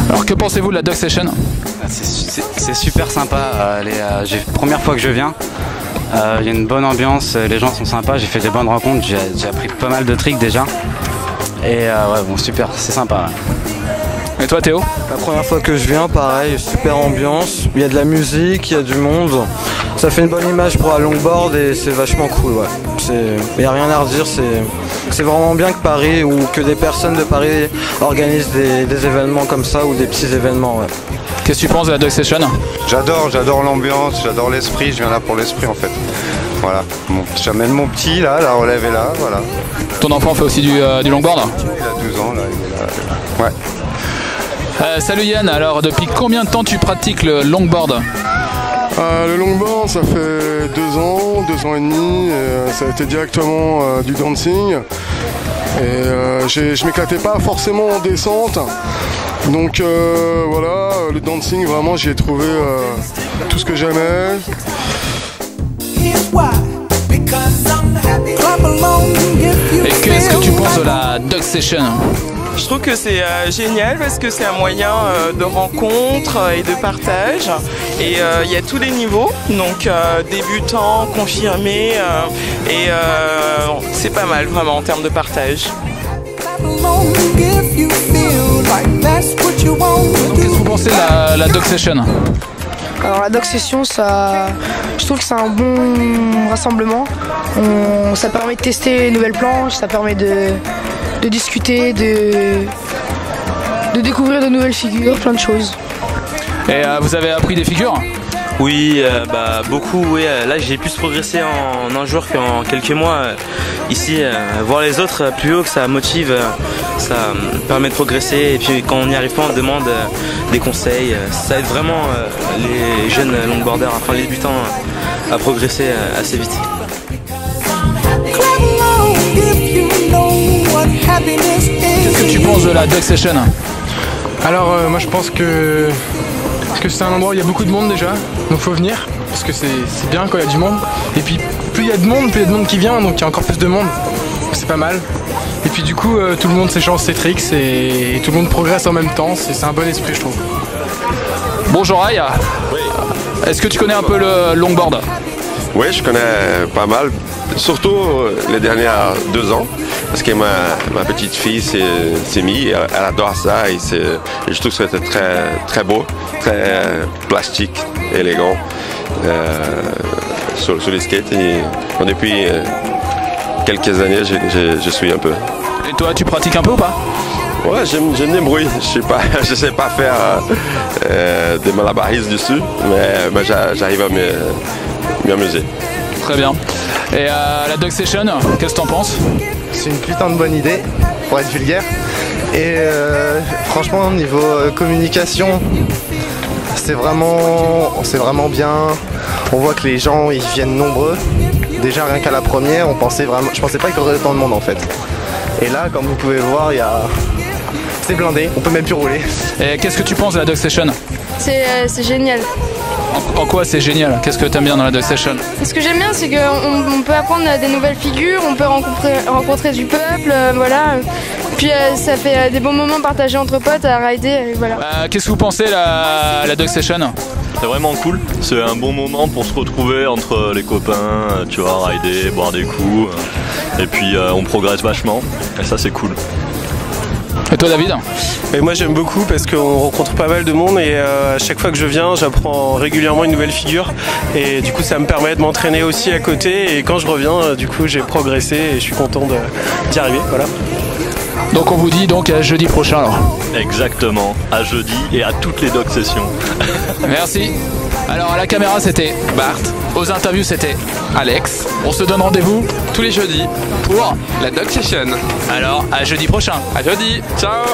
Alors que pensez-vous de la Dog Session? C'est super sympa, première fois que je viens, il y a une bonne ambiance, les gens sont sympas, j'ai fait des bonnes rencontres, j'ai appris pas mal de tricks déjà. Et ouais, bon, super, c'est sympa. Ouais. Et toi Théo? La première fois que je viens, pareil, super ambiance, il y a de la musique, il y a du monde, ça fait une bonne image pour la longboard et c'est vachement cool, ouais. Il n'y a rien à redire, c'est vraiment bien que Paris ou que des personnes de Paris organisent des événements comme ça ou des petits événements, ouais. Qu'est-ce que tu penses de la Dog Session? J'adore l'ambiance, j'adore l'esprit, je viens là pour l'esprit en fait. Voilà, j'amène mon petit là, la relève est là, voilà. Ton enfant fait aussi du longboard? Il a 12 ans là, il est là. Ouais. Salut Yann, alors depuis combien de temps tu pratiques le longboard? Le longboard ça fait 2 ans et demi, et ça a été directement du dancing. Et je m'éclatais pas forcément en descente. Donc voilà, le dancing vraiment j'y ai trouvé tout ce que j'aimais. Et qu'est-ce que tu penses de la Dog Session? Je trouve que c'est génial parce que c'est un moyen de rencontre et de partage. Et il y a tous les niveaux, donc débutants, confirmés, et c'est pas mal vraiment en termes de partage. Donc qu'est-ce que vous pensez de la Dog Session? Alors la Dog Session, je trouve que c'est un bon rassemblement. Ça permet de tester de nouvelles planches, ça permet de discuter, de découvrir de nouvelles figures, plein de choses. Et vous avez appris des figures? Oui, beaucoup. Oui. Là, j'ai plus progressé en un jour qu'en quelques mois. Ici, voir les autres plus haut, que ça motive, ça permet de progresser. Et puis, quand on n'y arrive pas, on demande des conseils. Ça aide vraiment les jeunes longboarders, enfin les débutants, à progresser assez vite. Qu'est-ce que tu penses de la Dog Session? Alors, moi, je pense que c'est un endroit où il y a beaucoup de monde déjà, donc faut venir, parce que c'est bien quand il y a du monde. Et puis plus il y a de monde, plus il y a de monde qui vient, donc il y a encore plus de monde, c'est pas mal. Et puis du coup, tout le monde s'échange ses tricks et tout le monde progresse en même temps, c'est un bon esprit je trouve. Bonjour Raya. Oui. Est-ce que tu connais un peu le longboard? Oui, je connais pas mal, surtout les derniers 2 ans, parce que ma petite fille s'est mise, elle adore ça et je trouve que c'était très beau, très plastique, élégant sur les skates. Et depuis quelques années, je suis un peu. Et toi, tu pratiques un peu ou pas? Ouais, j'aime les bruits. Je sais pas faire des malabarismes dessus, mais j'arrive à m'amuser. Très bien. Et la Dog Session, qu'est-ce que t'en penses? C'est une putain de bonne idée, pour être vulgaire. Et franchement, niveau communication, c'est vraiment bien. On voit que les gens ils viennent nombreux. Déjà rien qu'à la première, je pensais pas qu'il y aurait autant de monde en fait. Et là, comme vous pouvez voir, c'est blindé, on peut même plus rouler. Et qu'est-ce que tu penses de la Dog Session? C'est génial. En quoi c'est génial? Qu'est-ce que tu aimes bien dans la Dog Session? Ce que j'aime bien, c'est qu'on peut apprendre des nouvelles figures, on peut rencontrer du peuple, voilà. Puis ça fait des bons moments partagés entre potes à rider, voilà. Qu'est-ce que vous pensez la Dog Session? C'est vraiment cool, c'est un bon moment pour se retrouver entre les copains, tu vois, rider, boire des coups, et puis on progresse vachement, et ça c'est cool. Et toi David? Et moi j'aime beaucoup parce qu'on rencontre pas mal de monde et à chaque fois que je viens j'apprends régulièrement une nouvelle figure et du coup ça me permet de m'entraîner aussi à côté et quand je reviens du coup j'ai progressé et je suis content d'y arriver, voilà. Donc on vous dit donc à jeudi prochain alors. Exactement, à jeudi et à toutes les Dog Sessions. Merci. Alors à la caméra c'était Bart, aux interviews c'était Alex. On se donne rendez-vous tous les jeudis pour la Dog Session. Alors à jeudi prochain. À jeudi. Ciao.